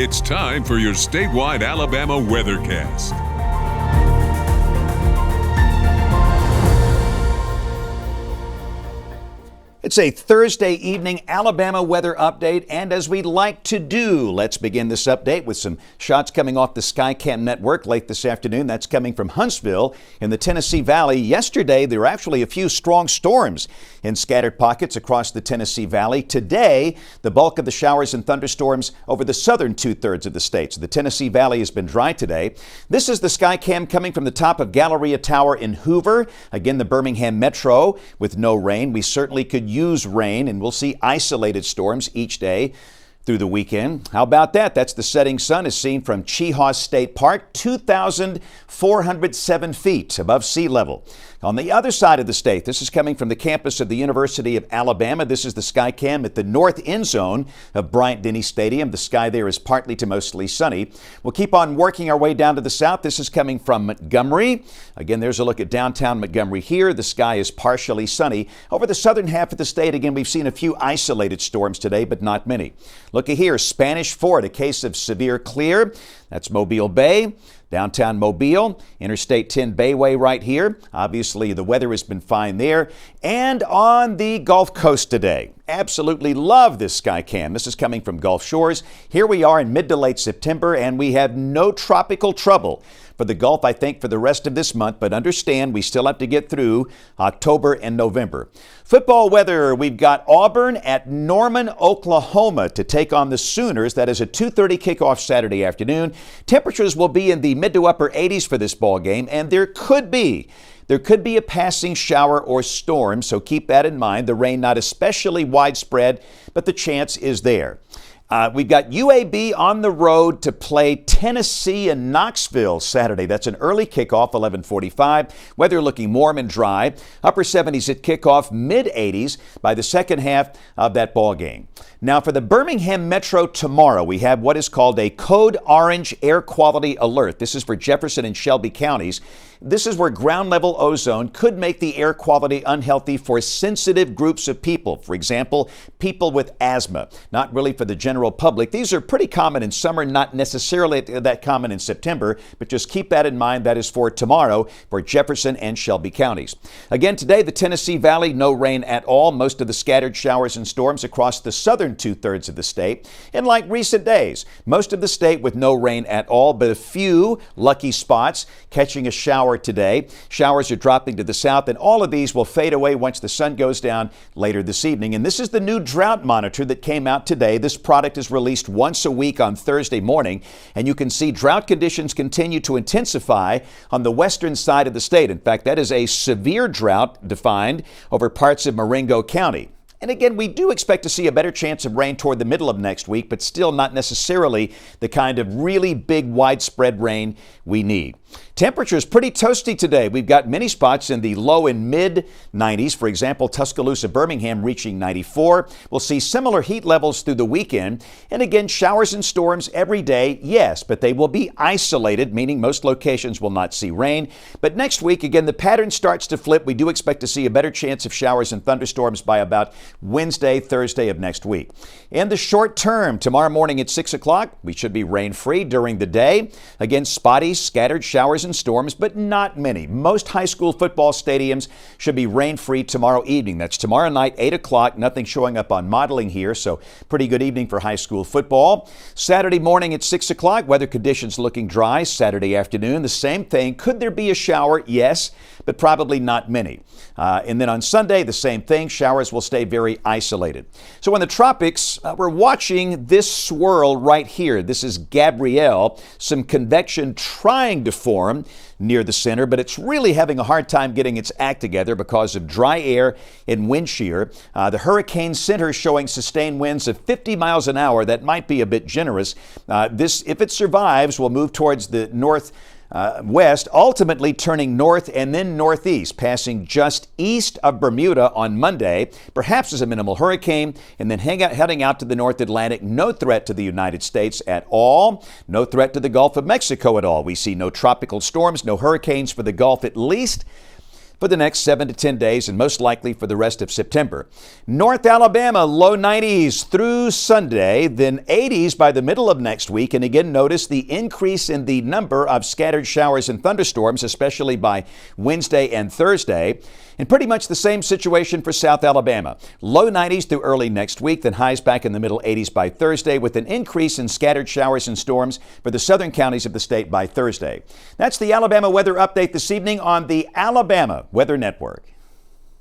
It's time for your statewide Alabama weathercast. It's a Thursday evening Alabama weather update, and as we like to do, let's begin this update with some shots coming off the Skycam network late this afternoon. That's coming from Huntsville in the Tennessee Valley. Yesterday, there were actually a few strong storms in scattered pockets across the Tennessee Valley. Today, the bulk of the showers and thunderstorms over the southern two-thirds of the state. So the Tennessee Valley has been dry today. This is the Skycam coming from the top of Galleria Tower in Hoover. Again, the Birmingham Metro with no rain. We certainly could use rain, and we'll see isolated storms each day through the weekend. How about that? That's the setting sun as seen from Chehaw State Park, 2,407 feet above sea level. On the other side of the state, this is coming from the campus of the University of Alabama. This is the Skycam at the north end zone of Bryant-Denny Stadium. The sky there is partly to mostly sunny. We'll keep on working our way down to the south. This is coming from Montgomery. Again, there's a look at downtown Montgomery here. The sky is partially sunny. Over the southern half of the state, again, we've seen a few isolated storms today, but not many. Look at here, Spanish Fort, a case of severe clear. That's Mobile Bay. Downtown Mobile, Interstate 10 Bayway right here. Obviously, the weather has been fine there. And on the Gulf Coast today. Absolutely love this Skycam. This is coming from Gulf Shores. Here we are in mid to late September, and we have no tropical trouble for the Gulf, I think, for the rest of this month. But understand, we still have to get through October and November. Football weather, we've got Auburn at Norman, Oklahoma to take on the Sooners. That is a 2:30 kickoff Saturday afternoon. Temperatures will be in the mid to upper 80s for this ball game, and there could be a passing shower or storm, so keep that in mind. The rain not especially widespread, but the chance is there. We've got UAB on the road to play Tennessee and Knoxville Saturday. That's an early kickoff, 11:45. Weather looking warm and dry. Upper 70s at kickoff, mid 80s by the second half of that ball game. Now for the Birmingham Metro tomorrow, we have what is called a Code Orange Air Quality Alert. This is for Jefferson and Shelby counties. This is where ground level ozone could make the air quality unhealthy for sensitive groups of people. For example, people with asthma, not really for the general public. These are pretty common in summer, not necessarily that common in September, but just keep that in mind. That is for tomorrow for Jefferson and Shelby counties. Again, today, the Tennessee Valley, no rain at all. Most of the scattered showers and storms across the southern two-thirds of the state. And like recent days, most of the state with no rain at all, but a few lucky spots catching a shower today. Showers are dropping to the south, and all of these will fade away once the sun goes down later this evening. And this is the new drought monitor that came out today. This product is released once a week on Thursday morning, and you can see drought conditions continue to intensify on the western side of the state. In fact, that is a severe drought defined over parts of Marengo County. And again, we do expect to see a better chance of rain toward the middle of next week, but still not necessarily the kind of really big widespread rain we need. Temperatures pretty toasty today. We've got many spots in the low and mid 90s. For example, Tuscaloosa, Birmingham reaching 94. We'll see similar heat levels through the weekend. And again, showers and storms every day, yes, but they will be isolated, meaning most locations will not see rain. But next week, again, the pattern starts to flip. We do expect to see a better chance of showers and thunderstorms by about Wednesday, Thursday of next week. In the short term, tomorrow morning at 6 o'clock, we should be rain-free during the day. Again, spotty, scattered showers and storms, but not many. Most high school football stadiums should be rain-free tomorrow evening. That's tomorrow night, 8 o'clock. Nothing showing up on modeling here, so pretty good evening for high school football. Saturday morning at 6 o'clock, weather conditions looking dry. Saturday afternoon, the same thing. Could there be a shower? Yes, but probably not many. And then on Sunday, the same thing. Showers will stay very isolated. So in the tropics, we're watching this swirl right here. This is Gabrielle, some convection trying to form near the center, but it's really having a hard time getting its act together because of dry air and wind shear. The hurricane center showing sustained winds of 50 miles an hour. That might be a bit generous. This, if it survives, will move towards the north west, ultimately turning north and then northeast, passing just east of Bermuda on Monday, perhaps as a minimal hurricane, and then heading out to the North Atlantic. No threat to the United States at all. No threat to the Gulf of Mexico at all. We see no tropical storms, no hurricanes for the Gulf, at least for the next 7 to 10 days and most likely for the rest of September. North Alabama, low 90s through Sunday, then 80s by the middle of next week. And again, notice the increase in the number of scattered showers and thunderstorms, especially by Wednesday and Thursday. And pretty much the same situation for South Alabama. Low 90s through early next week, then highs back in the middle 80s by Thursday, with an increase in scattered showers and storms for the southern counties of the state by Thursday. That's the Alabama weather update this evening on the Alabama Weather Network.